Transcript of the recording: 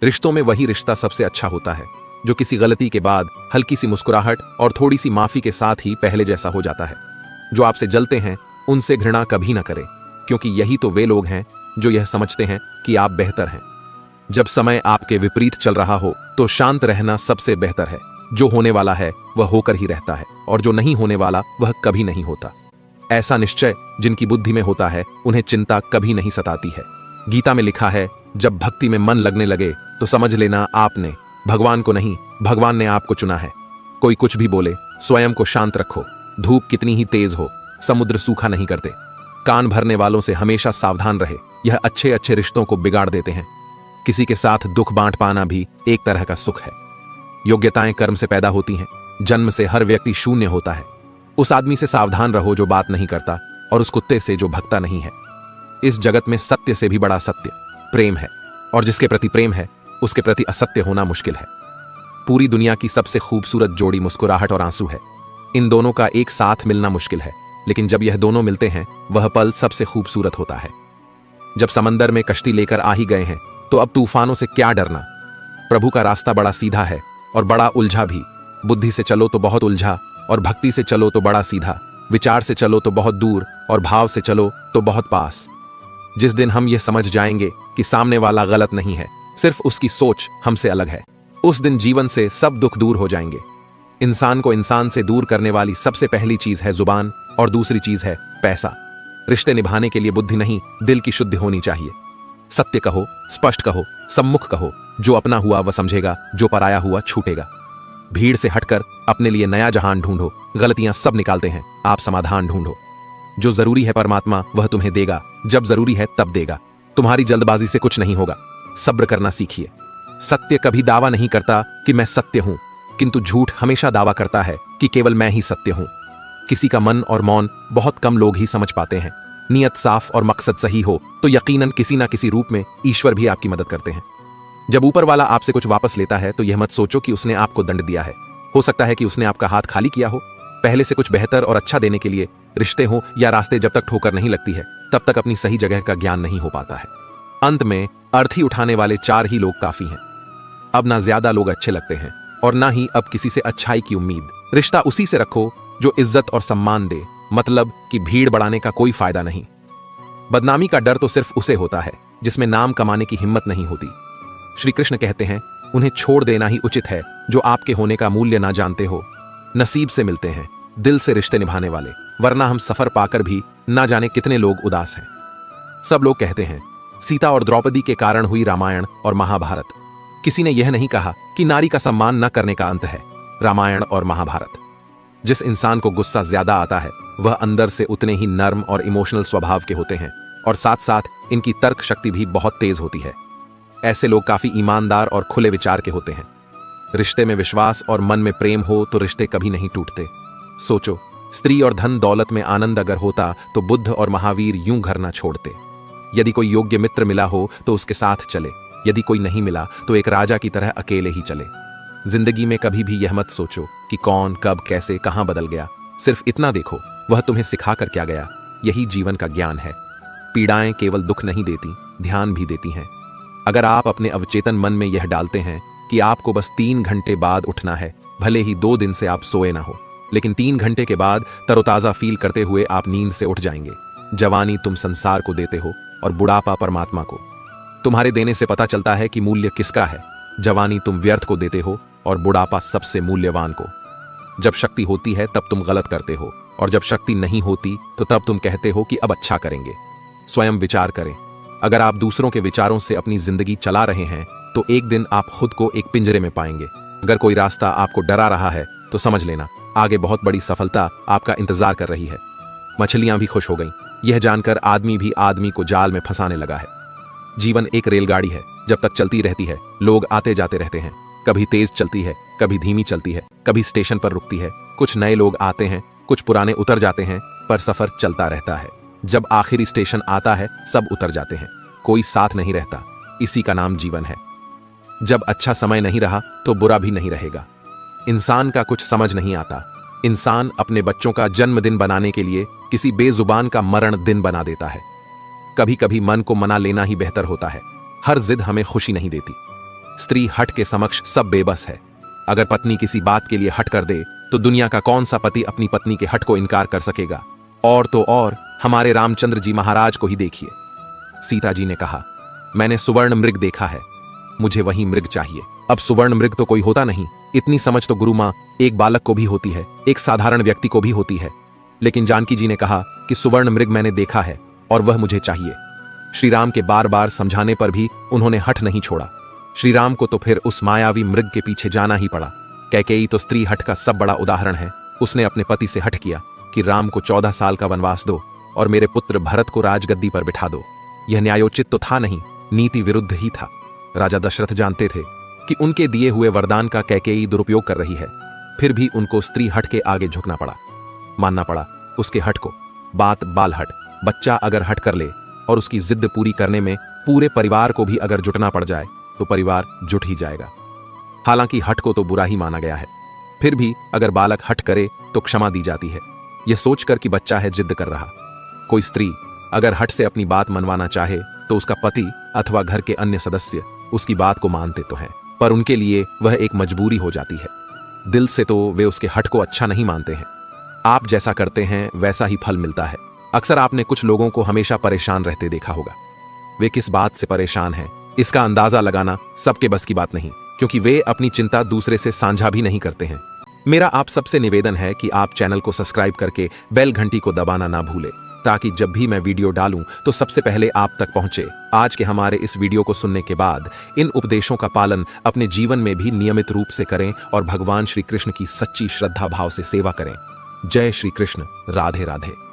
रिश्तों में वही रिश्ता सबसे अच्छा होता है जो किसी गलती के बाद हल्की सी मुस्कुराहट और थोड़ी सी माफी के साथ ही पहले जैसा हो जाता है। जो आपसे जलते हैं उनसे घृणा कभी ना करें, क्योंकि यही तो वे लोग हैं जो यह समझते हैं कि आप बेहतर हैं। जब समय आपके विपरीत चल रहा हो तो शांत रहना सबसे बेहतर है। जो होने वाला है वह होकर ही रहता है, और जो नहीं होने वाला वह कभी नहीं होता। ऐसा निश्चय जिनकी बुद्धि में होता है उन्हें चिंता कभी नहीं सताती है। गीता में लिखा है, जब भक्ति में मन लगने लगे तो समझ लेना आपने भगवान को नहीं, भगवान ने आपको चुना है। कोई कुछ भी बोले, स्वयं को शांत रखो। धूप कितनी ही तेज हो, समुद्र सूखा नहीं करते। कान भरने वालों से हमेशा सावधान रहे, यह अच्छे अच्छे रिश्तों को बिगाड़ देते हैं। किसी के साथ दुख बांट पाना भी एक तरह का सुख है। योग्यताएं कर्म से पैदा होती हैं। जन्म से हर व्यक्ति शून्य होता है। उस आदमी से सावधान रहो जो बात नहीं करता, और उस कुत्ते से जो भगता नहीं है। इस जगत में सत्य से भी बड़ा सत्य प्रेम है, और जिसके प्रति प्रेम है उसके प्रति असत्य होना मुश्किल है। पूरी दुनिया की सबसे खूबसूरत जोड़ी मुस्कुराहट और आंसू है। इन दोनों का एक साथ मिलना मुश्किल है, लेकिन जब यह दोनों मिलते हैं वह पल सबसे खूबसूरत होता है। जब समंदर में कश्ती लेकर आ ही गए हैं तो अब तूफानों से क्या डरना। प्रभु का रास्ता बड़ा सीधा है और बड़ा उलझा भी। बुद्धि से चलो तो बहुत उलझा, और भक्ति से चलो तो बड़ा सीधा। विचार से चलो तो बहुत दूर, और भाव से चलो तो बहुत पास। जिस दिन हम यह समझ जाएंगे कि सामने वाला गलत नहीं है, सिर्फ उसकी सोच हमसे अलग है, उस दिन जीवन से सब दुख दूर हो जाएंगे। इंसान को इंसान से दूर करने वाली सबसे पहली चीज है जुबान, और दूसरी चीज है पैसा। रिश्ते निभाने के लिए बुद्धि नहीं, दिल की शुद्धि होनी चाहिए। सत्य कहो, स्पष्ट कहो, सम्मुख कहो। जो अपना हुआ वह समझेगा, जो पराया हुआ छूटेगा। भीड़ से हटकर अपने लिए नया जहान ढूंढो। गलतियां सब निकालते हैं, आप समाधान ढूंढो। जो जरूरी है परमात्मा वह तुम्हें देगा, जब जरूरी है तब देगा। तुम्हारी जल्दबाजी से कुछ नहीं होगा, सब्र करना सीखिए। सत्य कभी दावा नहीं करता कि मैं सत्य हूं, किंतु झूठ हमेशा दावा करता है कि केवल मैं ही सत्य हूं। किसी का मन और मौन बहुत कम लोग ही समझ पाते हैं। नियत साफ और मकसद सही हो तो यकीनन किसी ना किसी रूप में ईश्वर भी आपकी मदद करते हैं। जब ऊपर वाला आपसे कुछ वापस लेता है तो यह मत सोचो कि उसने आपको दंड दिया है। हो सकता है कि उसने आपका हाथ खाली किया हो। पहले से कुछ बेहतर और अच्छा देने के लिए रिश्ते हो या रास्ते जब तक ठोकर नहीं लगती है तब तक अपनी सही जगह का ज्ञान नहीं हो पाता है। अंत में अर्थी उठाने वाले 4 ही लोग काफी हैं। अब ना ज्यादा लोग अच्छे लगते हैं और ना ही अब किसी से अच्छाई की उम्मीद। रिश्ता उसी से रखो जो इज्जत और सम्मान दे, मतलब कि भीड़ बढ़ाने का कोई फायदा नहीं। बदनामी का डर तो सिर्फ उसे होता है जिसमें नाम कमाने की हिम्मत नहीं होती। श्री कृष्ण कहते हैं, उन्हें छोड़ देना ही उचित है जो आपके होने का मूल्य ना जानते हो। नसीब से मिलते हैं दिल से रिश्ते निभाने वाले, वरना हम सफर पाकर भी ना जाने कितने लोग उदास हैं। सब लोग कहते हैं सीता और द्रौपदी के कारण हुई रामायण और महाभारत। किसी ने यह नहीं कहा कि नारी का सम्मान न करने का अंत है रामायण और महाभारत। जिस इंसान को गुस्सा ज्यादा आता है वह अंदर से उतने ही नर्म और इमोशनल स्वभाव के होते हैं, और साथ साथ इनकी तर्क शक्ति भी बहुत तेज होती है। ऐसे लोग काफी ईमानदार और खुले विचार के होते हैं। रिश्ते में विश्वास और मन में प्रेम हो तो रिश्ते कभी नहीं टूटते। सोचो, स्त्री और धन दौलत में आनंद अगर होता तो बुद्ध और महावीर यूं घर ना छोड़ते। यदि कोई योग्य मित्र मिला हो तो उसके साथ चले, यदि कोई नहीं मिला तो एक राजा की तरह अकेले ही चले। जिंदगी में कभी भी यह मत सोचो कि कौन कब कैसे कहां बदल गया। सिर्फ इतना देखो वह तुम्हें सिखा कर क्या गया। यही जीवन का ज्ञान है। पीड़ाएं केवल दुख नहीं देती, ध्यान भी देती हैं। अगर आप अपने अवचेतन मन में यह डालते हैं कि आपको बस 3 घंटे बाद उठना है, भले ही 2 दिन से आप सोए ना हो, लेकिन 3 घंटे के बाद तरोताजा फील करते हुए आप नींद से उठ जाएंगे। जवानी तुम संसार को देते हो और बुढ़ापा परमात्मा को। तुम्हारे देने से पता चलता है कि मूल्य किसका है। जवानी तुम व्यर्थ को देते हो और बुढ़ापा सबसे मूल्यवान को। जब शक्ति होती है तब तुम गलत करते हो, और जब शक्ति नहीं होती तो तब तुम कहते हो कि अब अच्छा करेंगे। स्वयं विचार करें। अगर आप दूसरों के विचारों से अपनी जिंदगी चला रहे हैं तो एक दिन आप खुद को एक पिंजरे में पाएंगे। अगर कोई रास्ता आपको डरा रहा है तो समझ लेना आगे बहुत बड़ी सफलता आपका इंतजार कर रही है। मछलियां भी खुश हो गईं, यह जानकर आदमी भी आदमी को जाल में फंसाने लगा है। जीवन एक रेलगाड़ी है, जब तक चलती रहती है लोग आते जाते रहते हैं। कभी तेज चलती है, कभी धीमी चलती है, कभी स्टेशन पर रुकती है। कुछ नए लोग आते हैं, कुछ पुराने उतर जाते हैं, पर सफर चलता रहता है। जब आखिरी स्टेशन आता है सब उतर जाते हैं, कोई साथ नहीं रहता। इसी का नाम जीवन है। जब अच्छा समय नहीं रहा तो बुरा भी नहीं रहेगा। इंसान का कुछ समझ नहीं आता। इंसान अपने बच्चों का जन्मदिन बनाने के लिए किसी बेजुबान का मरण दिन बना देता है। कभी कभी मन को मना लेना ही बेहतर होता है। हर जिद हमें खुशी नहीं देती। स्त्री हठ के समक्ष सब बेबस है। अगर पत्नी किसी बात के लिए हट कर दे तो दुनिया का कौन सा पति अपनी पत्नी के हट को इनकार कर सकेगा। और तो और हमारे रामचंद्र जी महाराज को ही देखिए। सीता जी ने कहा, मैंने सुवर्ण मृग देखा है, मुझे वही मृग चाहिए। अब सुवर्ण मृग तो कोई होता नहीं, इतनी समझ तो गुरु मां एक बालक को भी होती है, एक साधारण व्यक्ति को भी होती है। लेकिन जानकी जी ने कहा कि सुवर्ण मृग मैंने देखा है और वह मुझे चाहिए। श्री राम के बार बार समझाने पर भी उन्होंने हठ नहीं छोड़ा। श्री राम को तो फिर उस मायावी मृग के पीछे जाना ही पड़ा। कैकेयी तो स्त्री हठ का सब बड़ा उदाहरण है। उसने अपने पति से हठ किया कि राम को 14 साल का वनवास दो और मेरे पुत्र भरत को राजगद्दी पर बिठा दो। यह न्यायोचित तो था नहीं, नीति विरुद्ध ही था। राजा दशरथ जानते थे कि उनके दिए हुए वरदान का कैकेयी दुरुपयोग कर रही है, फिर भी उनको स्त्री हठ के आगे झुकना पड़ा, मानना पड़ा उसके हठ को। बात बाल हट, बच्चा अगर हट कर ले और उसकी जिद पूरी करने में पूरे परिवार को भी अगर जुटना पड़ जाए तो परिवार जुट ही जाएगा। हालांकि हठ को तो बुरा ही माना गया है, फिर भी अगर बालक हठ करे तो क्षमा दी जाती है, यह सोचकर कि बच्चा है जिद कर रहा। कोई स्त्री अगर हठ से अपनी बात मनवाना चाहे तो उसका पति अथवा घर के अन्य सदस्य उसकी बात को मानते तो हैं, पर उनके लिए वह एक मजबूरी हो जाती है। दिल से तो वे उसके हठ को अच्छा नहीं मानते हैं। आप जैसा करते हैं वैसा ही फल मिलता है। अक्सर आपने कुछ लोगों को हमेशा परेशान रहते देखा होगा। वे किस बात से परेशान हैं इसका अंदाजा लगाना सबके बस की बात नहीं, क्योंकि वे अपनी चिंता दूसरे से साझा भी नहीं करते हैं। मेरा आप सबसे निवेदन है कि आप चैनल को सब्सक्राइब करके बेल घंटी को दबाना ना भूलें, ताकि जब भी मैं वीडियो डालूं तो सबसे पहले आप तक पहुंचे। आज के हमारे इस वीडियो को सुनने के बाद इन उपदेशों का पालन अपने जीवन में भी नियमित रूप से करें और भगवान श्री कृष्ण की सच्ची श्रद्धा भाव से सेवा करें। जय श्री कृष्ण। राधे राधे।